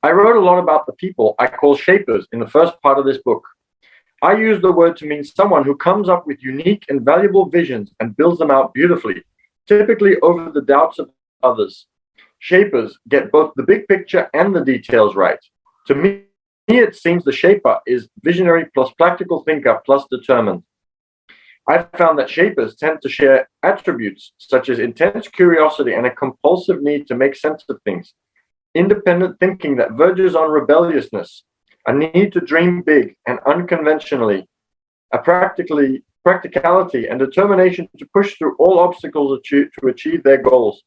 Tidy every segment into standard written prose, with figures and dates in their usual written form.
I wrote a lot about the people I call shapers in the first part of this book. I use the word to mean someone who comes up with unique and valuable visions and builds them out beautifully, typically over the doubts of others. Shapers get both the big picture and the details right. To me, it seems the shaper is visionary plus practical thinker plus determined. I've found that shapers tend to share attributes such as intense curiosity and a compulsive need to make sense of things, independent thinking that verges on rebelliousness, a need to dream big and unconventionally, a practicality and determination to push through all obstacles to achieve their goals.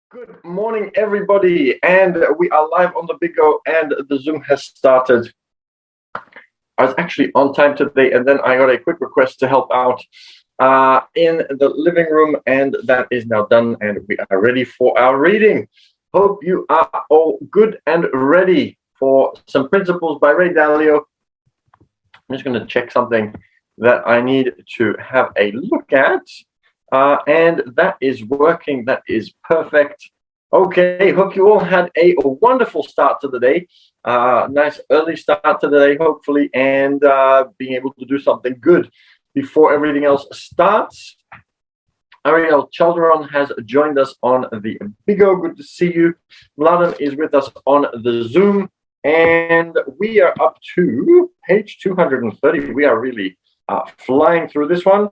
Good morning, everybody, and we are live on the Big O, and the Zoom has started. I was actually on time today, and then I got a quick request to help out in the living room, and that is now done, and we are ready for our reading. Hope you are all good and ready for some principles by Dalio. I'm just going to check something that I need to have a look at. And that is working. That is perfect. Okay, hope you all had a wonderful start to the day. Nice early start to the day, hopefully, and being able to do something good before everything else starts. Ariel Chalderon has joined us on the Big O. Good to see you. Mladen is with us on the Zoom, and we are up to page 230. We are really flying through this one.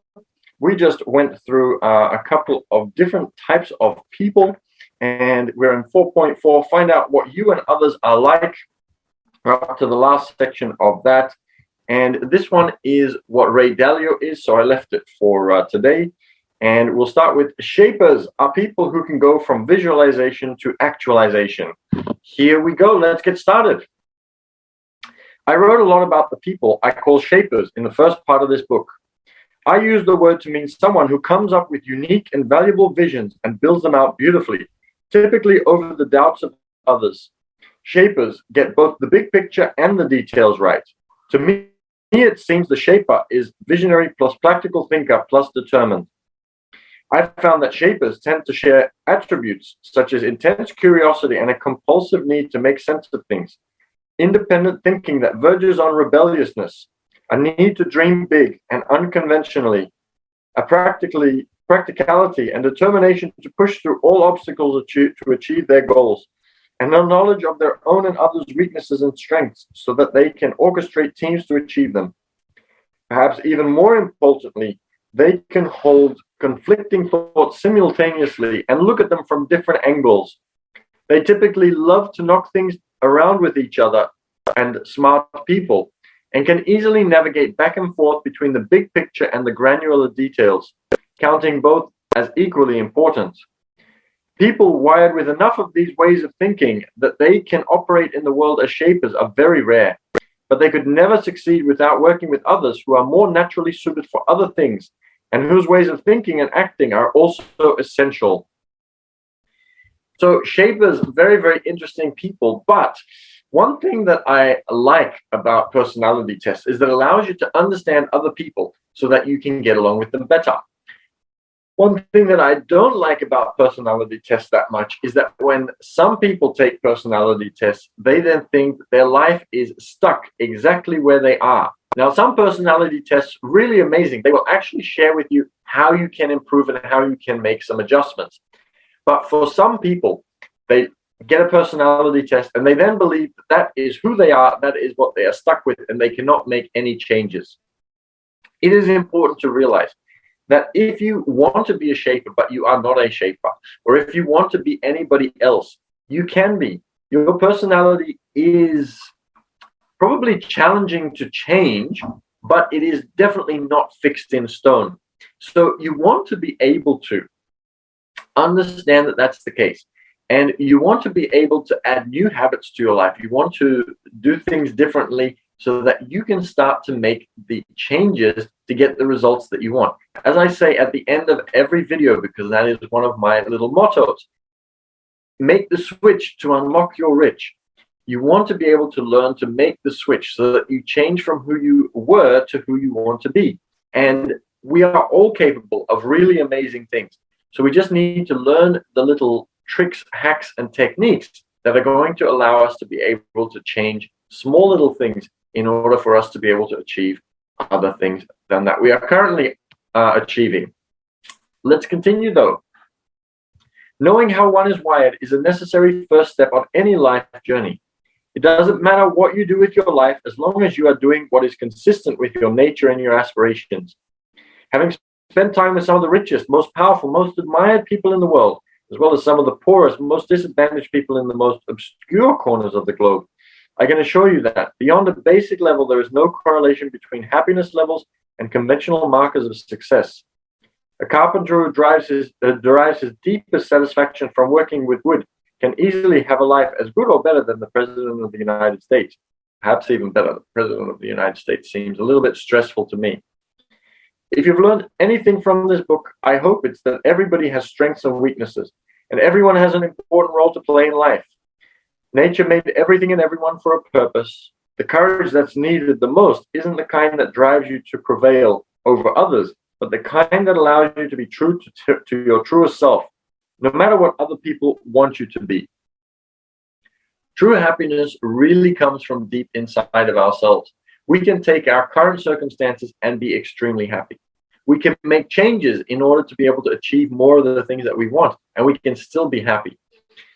We just went through a couple of different types of people, and we're in 4.4, find out what you and others are like. We're up to the last section of that, and this one is what Dalio is, so I left it for today. And we'll start with shapers are people who can go from visualization to actualization. Here we go, let's get started. I wrote a lot about the people I call shapers in the first part of this book. I use the word to mean someone who comes up with unique and valuable visions and builds them out beautifully, typically over the doubts of others. Shapers get both the big picture and the details right. To me, it seems the shaper is visionary plus practical thinker plus determined. I've found that shapers tend to share attributes such as intense curiosity and a compulsive need to make sense of things, independent thinking that verges on rebelliousness, a need to dream big and unconventionally, a practicality and determination to push through all obstacles to achieve their goals, and a knowledge of their own and others' weaknesses and strengths so that they can orchestrate teams to achieve them. Perhaps even more importantly, they can hold conflicting thoughts simultaneously and look at them from different angles. They typically love to knock things around with each other and smart people, and can easily navigate back and forth between the big picture and the granular details, counting both as equally important. People wired with enough of these ways of thinking that they can operate in the world as shapers are very rare, but they could never succeed without working with others who are more naturally suited for other things and whose ways of thinking and acting are also essential. So shapers, very, very interesting people, but one thing that I like about personality tests is that it allows you to understand other people so that you can get along with them better. One thing that I don't like about personality tests that much is that when some people take personality tests, they then think that their life is stuck exactly where they are. Now, some personality tests, really amazing. They will actually share with you how you can improve and how you can make some adjustments. But for some people, they get a personality test and they then believe that is who they are, that is what they are stuck with, and they cannot make any changes. It is important to realize that if you want to be a shaper but you are not a shaper, or if you want to be anybody else, you can be. Your personality is probably challenging to change, but it is definitely not fixed in stone. So you want to be able to understand that that's the case. And you want to be able to add new habits to your life. You want to do things differently so that you can start to make the changes to get the results that you want. As I say at the end of every video, because that is one of my little mottos, make the switch to unlock your rich. You want to be able to learn to make the switch so that you change from who you were to who you want to be. And we are all capable of really amazing things. So we just need to learn the little tricks, hacks, and techniques that are going to allow us to be able to change small little things in order for us to be able to achieve other things than that we are currently achieving. Let's continue though. Knowing how one is wired is a necessary first step on any life journey. It doesn't matter what you do with your life as long as you are doing what is consistent with your nature and your aspirations. Having spent time with some of the richest, most powerful, most admired people in the world, as well as some of the poorest, most disadvantaged people in the most obscure corners of the globe, I can assure you that beyond a basic level, there is no correlation between happiness levels and conventional markers of success. A carpenter who derives his deepest satisfaction from working with wood can easily have a life as good or better than the President of the United States. Perhaps even better. The President of the United States seems a little bit stressful to me. If you've learned anything from this book, I hope it's that everybody has strengths and weaknesses, and everyone has an important role to play in life. Nature made everything and everyone for a purpose. The courage that's needed the most isn't the kind that drives you to prevail over others, but the kind that allows you to be true to your truest self, no matter what other people want you to be. True happiness really comes from deep inside of ourselves. We can take our current circumstances and be extremely happy. We can make changes in order to be able to achieve more of the things that we want, and we can still be happy.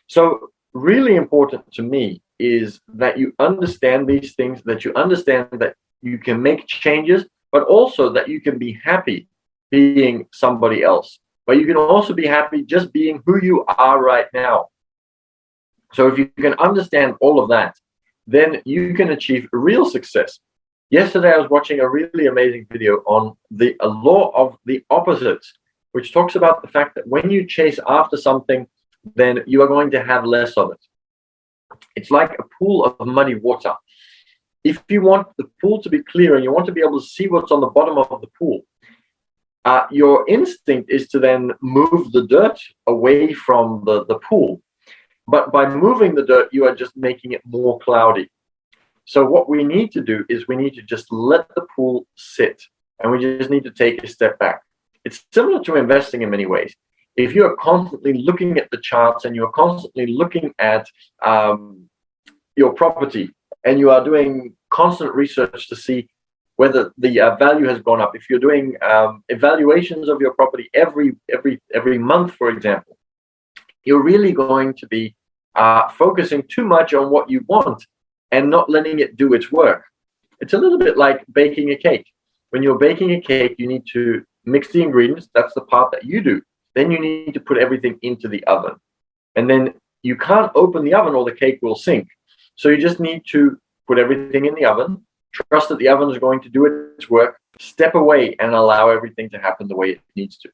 So really important to me is that you understand these things, that you understand that you can make changes, but also that you can be happy being somebody else. But you can also be happy just being who you are right now. So if you can understand all of that, then you can achieve real success. Yesterday, I was watching a really amazing video on the law of the opposites, which talks about the fact that when you chase after something, then you are going to have less of it. It's like a pool of muddy water. If you want the pool to be clear and you want to be able to see what's on the bottom of the pool, your instinct is to then move the dirt away from the pool. But by moving the dirt, you are just making it more cloudy. So what we need to do is we need to just let the pool sit, and we just need to take a step back. It's similar to investing in many ways. If you are constantly looking at the charts and you're constantly looking at your property, and you are doing constant research to see whether the value has gone up, if you're doing evaluations of your property every month, for example, you're really going to be focusing too much on what you want and not letting it do its work. It's a little bit like baking a cake. When you're baking a cake, you need to mix the ingredients. That's the part that you do. Then you need to put everything into the oven. And then you can't open the oven or the cake will sink. So you just need to put everything in the oven, trust that the oven is going to do its work, step away and allow everything to happen the way it needs to.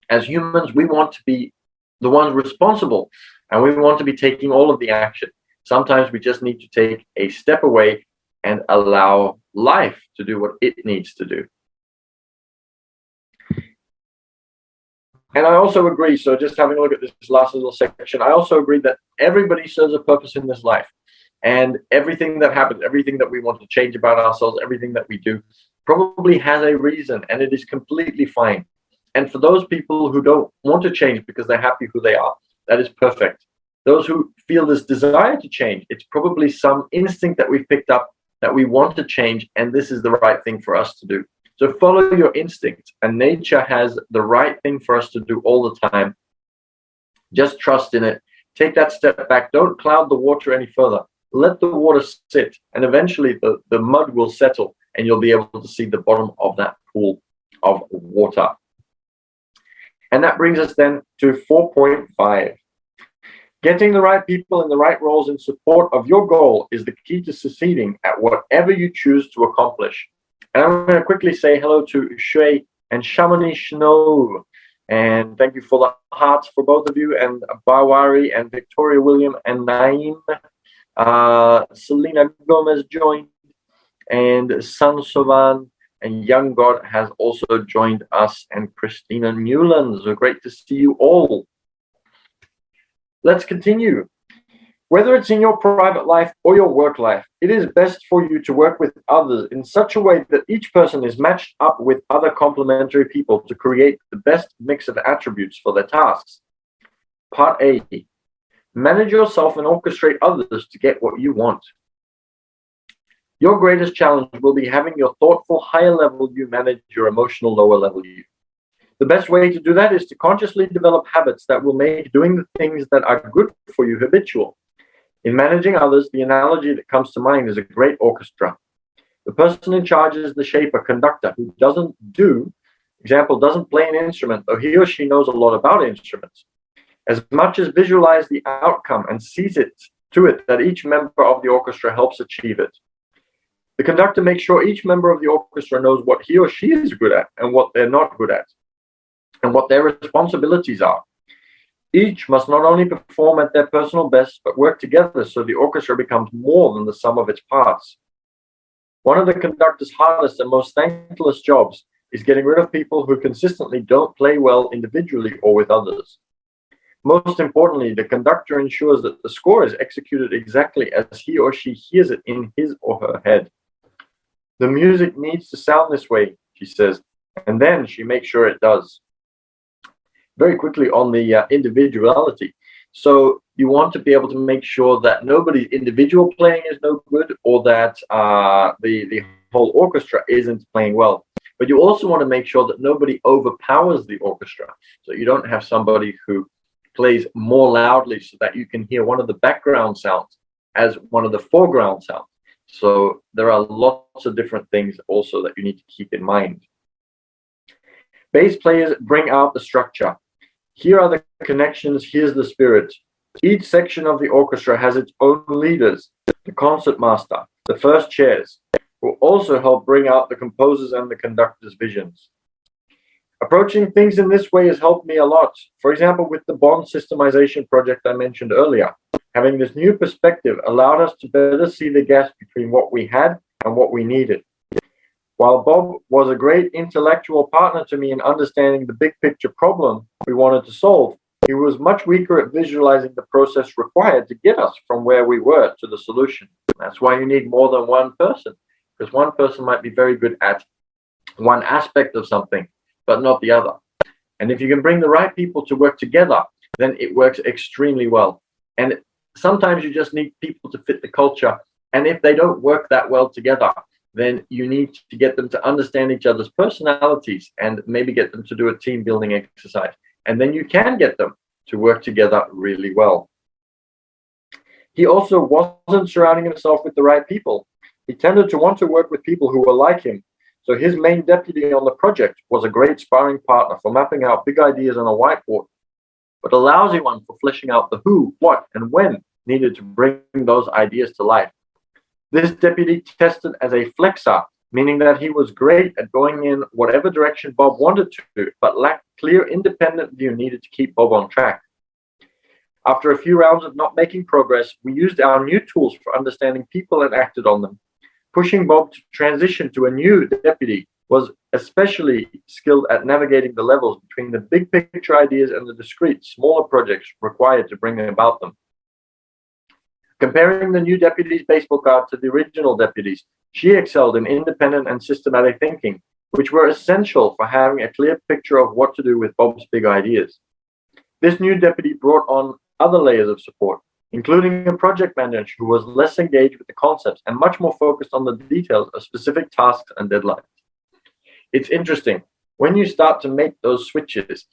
As humans, we want to be the ones responsible, and we want to be taking all of the action. Sometimes we just need to take a step away and allow life to do what it needs to do. And I also agree, so just having a look at this last little section, I also agree that everybody serves a purpose in this life. And everything that happens, everything that we want to change about ourselves, everything that we do probably has a reason, and it is completely fine. And for those people who don't want to change because they're happy who they are, that is perfect. Those who feel this desire to change, it's probably some instinct that we've picked up that we want to change, and this is the right thing for us to do. So follow your instinct, and nature has the right thing for us to do all the time. Just trust in it. Take that step back. Don't cloud the water any further. Let the water sit, and eventually the mud will settle, and you'll be able to see the bottom of that pool of water. And that brings us then to 4.5. Getting the right people in the right roles in support of your goal is the key to succeeding at whatever you choose to accomplish. And I'm going to quickly say hello to Shui and Shamani Snow. And thank you for the hearts for both of you, and Bawari and Victoria William and Naeem. Selena Gomez joined, and Sansovan and Young God has also joined us, and Christina Newlands. So great to see you all. Let's continue. Whether it's in your private life or your work life, it is best for you to work with others in such a way that each person is matched up with other complementary people to create the best mix of attributes for their tasks. Part A. Manage yourself and orchestrate others to get what you want. Your greatest challenge will be having your thoughtful higher level you manage your emotional lower level you. The best way to do that is to consciously develop habits that will make doing the things that are good for you habitual. In managing others, the analogy that comes to mind is a great orchestra. The person in charge is the shaper, conductor, who doesn't play an instrument, though he or she knows a lot about instruments. As much as visualize the outcome and sees it to it that each member of the orchestra helps achieve it. The conductor makes sure each member of the orchestra knows what he or she is good at and what they're not good at, and what their responsibilities are. Each must not only perform at their personal best, but work together so the orchestra becomes more than the sum of its parts. One of the conductor's hardest and most thankless jobs is getting rid of people who consistently don't play well individually or with others. Most importantly, the conductor ensures that the score is executed exactly as he or she hears it in his or her head. The music needs to sound this way, she says, and then she makes sure it does. Very quickly on the individuality. So you want to be able to make sure that nobody's individual playing is no good, or that the whole orchestra isn't playing well. But you also want to make sure that nobody overpowers the orchestra. So you don't have somebody who plays more loudly so that you can hear one of the background sounds as one of the foreground sounds. So there are lots of different things also that you need to keep in mind. Bass players bring out the structure. Here are the connections, here's the spirit. Each section of the orchestra has its own leaders, the concert master, the first chairs, who also help bring out the composer's and the conductor's visions. Approaching things in this way has helped me a lot. For example, with the bond systemization project I mentioned earlier, having this new perspective allowed us to better see the gaps between what we had and what we needed. While Bob was a great intellectual partner to me in understanding the big picture problem we wanted to solve, he was much weaker at visualizing the process required to get us from where we were to the solution. That's why you need more than one person, because one person might be very good at one aspect of something, but not the other. And if you can bring the right people to work together, then it works extremely well. And sometimes you just need people to fit the culture. And if they don't work that well together, then you need to get them to understand each other's personalities and maybe get them to do a team building exercise. And then you can get them to work together really well. He also wasn't surrounding himself with the right people. He tended to want to work with people who were like him. So his main deputy on the project was a great sparring partner for mapping out big ideas on a whiteboard, but a lousy one for fleshing out the who, what, and when needed to bring those ideas to life. This deputy tested as a flexor, meaning that he was great at going in whatever direction Bob wanted to, but lacked clear independent view needed to keep Bob on track. After a few rounds of not making progress, we used our new tools for understanding people and acted on them. Pushing Bob to transition to a new deputy was especially skilled at navigating the levels between the big picture ideas and the discrete, smaller projects required to bring about them. Comparing the new deputy's baseball card to the original deputy's, she excelled in independent and systematic thinking, which were essential for having a clear picture of what to do with Bob's big ideas. This new deputy brought on other layers of support, including a project manager who was less engaged with the concepts and much more focused on the details of specific tasks and deadlines. It's interesting, when you start to make those switches,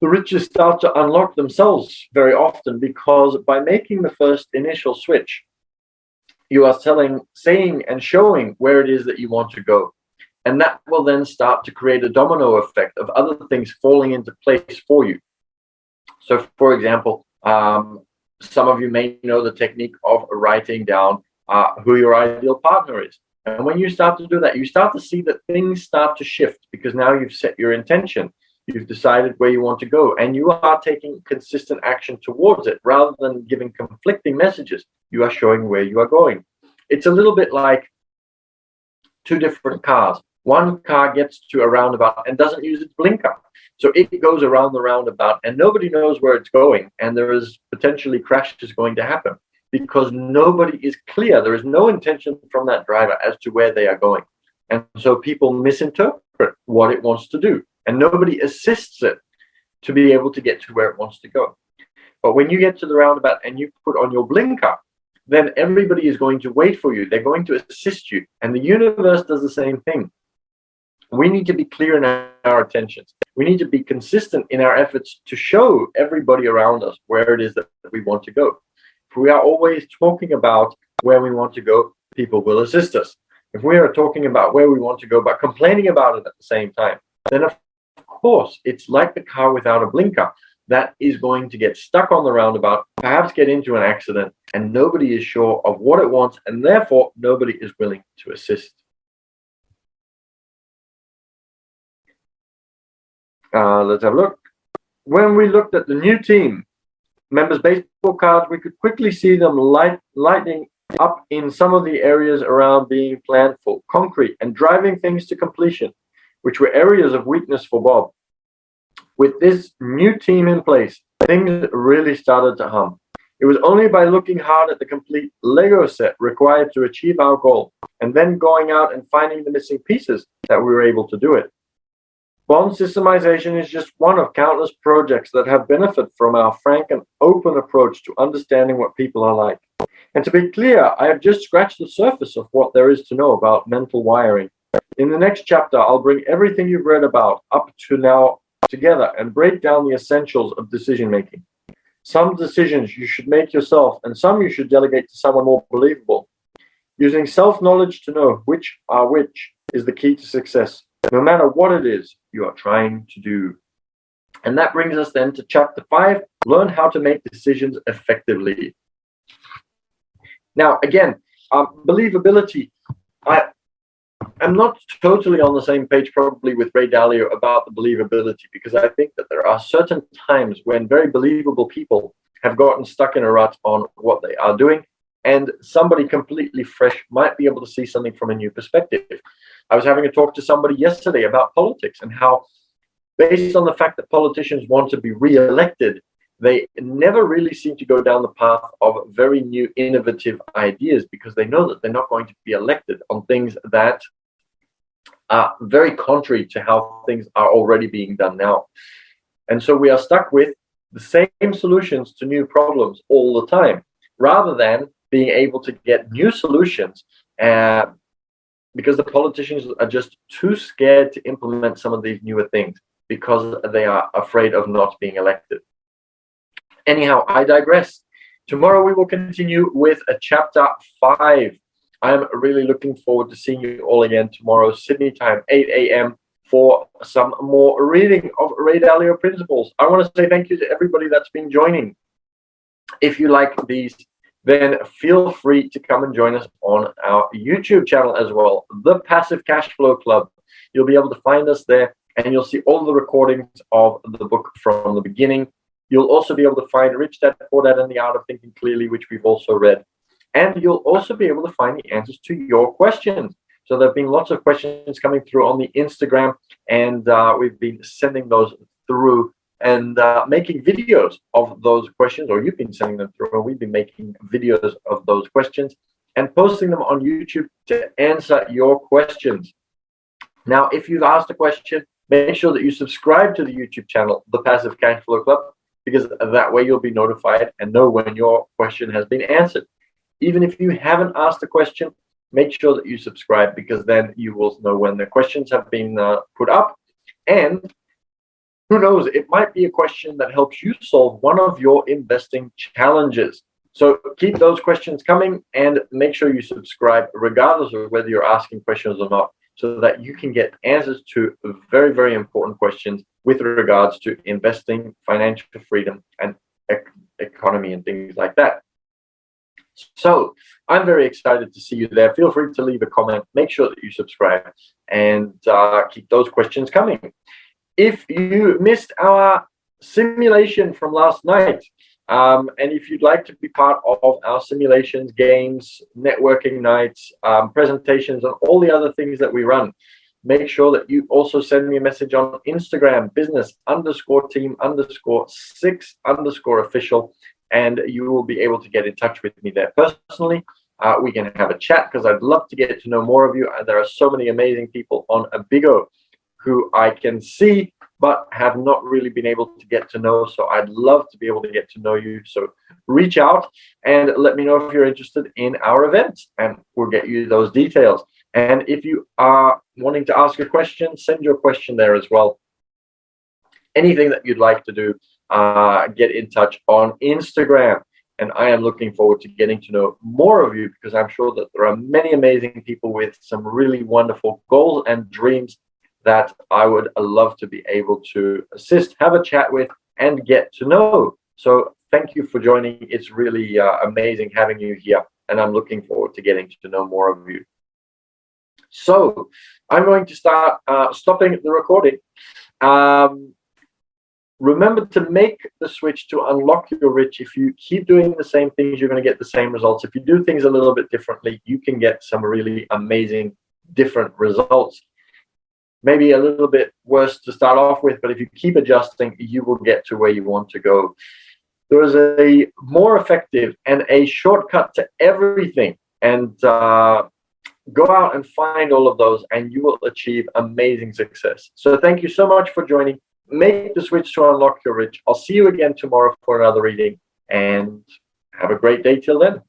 the riches start to unlock themselves very often, because by making the first initial switch, you are saying and showing where it is that you want to go. And that will then start to create a domino effect of other things falling into place for you. So, for example, some of you may know the technique of writing down who your ideal partner is. And when you start to do that, you start to see that things start to shift, because now you've set your intention. You've decided where you want to go, and you are taking consistent action towards it. Rather than giving conflicting messages, you are showing where you are going. It's a little bit like two different cars. One car gets to a roundabout and doesn't use its blinker. So it goes around the roundabout and nobody knows where it's going. And there is potentially crashes going to happen because nobody is clear. There is no intention from that driver as to where they are going. And so people misinterpret what it wants to do. And nobody assists it to be able to get to where it wants to go. But when you get to the roundabout and you put on your blinker, then everybody is going to wait for you. They're going to assist you. And the universe does the same thing. We need to be clear in our attentions. We need to be consistent in our efforts to show everybody around us where it is that we want to go. If we are always talking about where we want to go, people will assist us. If we are talking about where we want to go but complaining about it at the same time, then of course it's like the car without a blinker that is going to get stuck on the roundabout, perhaps get into an accident, and nobody is sure of what it wants, and therefore nobody is willing to assist. Let's have a look. When we looked at the new team members' baseball cards, we could quickly see them lighting up in some of the areas around being planful, concrete, and driving things to completion, which were areas of weakness for Bob. With this new team in place, things really started to hum. It was only by looking hard at the complete Lego set required to achieve our goal, and then going out and finding the missing pieces that we were able to do it. Bond systemization is just one of countless projects that have benefited from our frank and open approach to understanding what people are like. And to be clear, I have just scratched the surface of what there is to know about mental wiring. In the next chapter, I'll bring everything you've read about up to now together and break down the essentials of decision making. Some decisions you should make yourself, and some you should delegate to someone more believable. Using self-knowledge to know which are which is the key to success, no matter what it is you are trying to do. And that brings us then to chapter 5, learn how to make decisions effectively. Now, again, believability. I'm not totally on the same page probably with Ray Dalio about the believability, because I think that there are certain times when very believable people have gotten stuck in a rut on what they are doing, and somebody completely fresh might be able to see something from a new perspective. I was having a talk to somebody yesterday about politics and how, based on the fact that politicians want to be re-elected, they never really seem to go down the path of very new, innovative ideas, because they know that they're not going to be elected on things that are very contrary to how things are already being done now. And so we are stuck with the same solutions to new problems all the time, rather than being able to get new solutions, because the politicians are just too scared to implement some of these newer things because they are afraid of not being elected. Anyhow, I digress. Tomorrow we will continue with chapter 5. I'm really looking forward to seeing you all again tomorrow, Sydney time, 8 a.m. for some more reading of Ray Dalio principles. I want to say thank you to everybody that's been joining. If you like these, then feel free to come and join us on our YouTube channel as well, The Passive Cash Flow Club. You'll be able to find us there, and you'll see all the recordings of the book from the beginning. You'll also be able to find Rich Dad, Poor Dad, and The Art of Thinking Clearly, which we've also read. And you'll also be able to find the answers to your questions. So there have been lots of questions coming through on the Instagram, and we've been sending those through and making videos of those questions, or you've been sending them through, and we've been making videos of those questions and posting them on YouTube to answer your questions. Now, if you've asked a question, make sure that you subscribe to the YouTube channel, The Passive Cash Flow Club, because that way you'll be notified and know when your question has been answered. Even if you haven't asked a question, make sure that you subscribe, because then you will know when the questions have been put up. And who knows, it might be a question that helps you solve one of your investing challenges. So keep those questions coming and make sure you subscribe regardless of whether you're asking questions or not, so that you can get answers to very, very important questions with regards to investing, financial freedom, and economy and things like that. So I'm very excited to see you there. Feel free to leave a comment. Make sure that you subscribe and keep those questions coming. If you missed our simulation from last night, and if you'd like to be part of our simulations, games, networking nights, presentations, and all the other things that we run, make sure that you also send me a message on Instagram, business_team_6_official, and you will be able to get in touch with me there personally. We can have a chat because I'd love to get to know more of you. And there are so many amazing people on Abigo who I can see but have not really been able to get to know. So I'd love to be able to get to know you. So reach out and let me know if you're interested in our event, and we'll get you those details. And if you are wanting to ask a question, send your question there as well. Anything that you'd like to do, get in touch on Instagram. And I am looking forward to getting to know more of you, because I'm sure that there are many amazing people with some really wonderful goals and dreams that I would love to be able to assist, have a chat with, and get to know. So thank you for joining. It's really amazing having you here, and I'm looking forward to getting to know more of you. So I'm going to start stopping the recording. Remember to make the switch to unlock your rich. If you keep doing the same things, you're going to get the same results. If you do things a little bit differently, you can get some really amazing different results. Maybe a little bit worse to start off with, but if you keep adjusting, you will get to where you want to go. There is a more effective and a shortcut to everything. And go out and find all of those, and you will achieve amazing success. So thank you so much for joining. Make the switch to unlock your rich. I'll see you again tomorrow for another reading, and have a great day till then.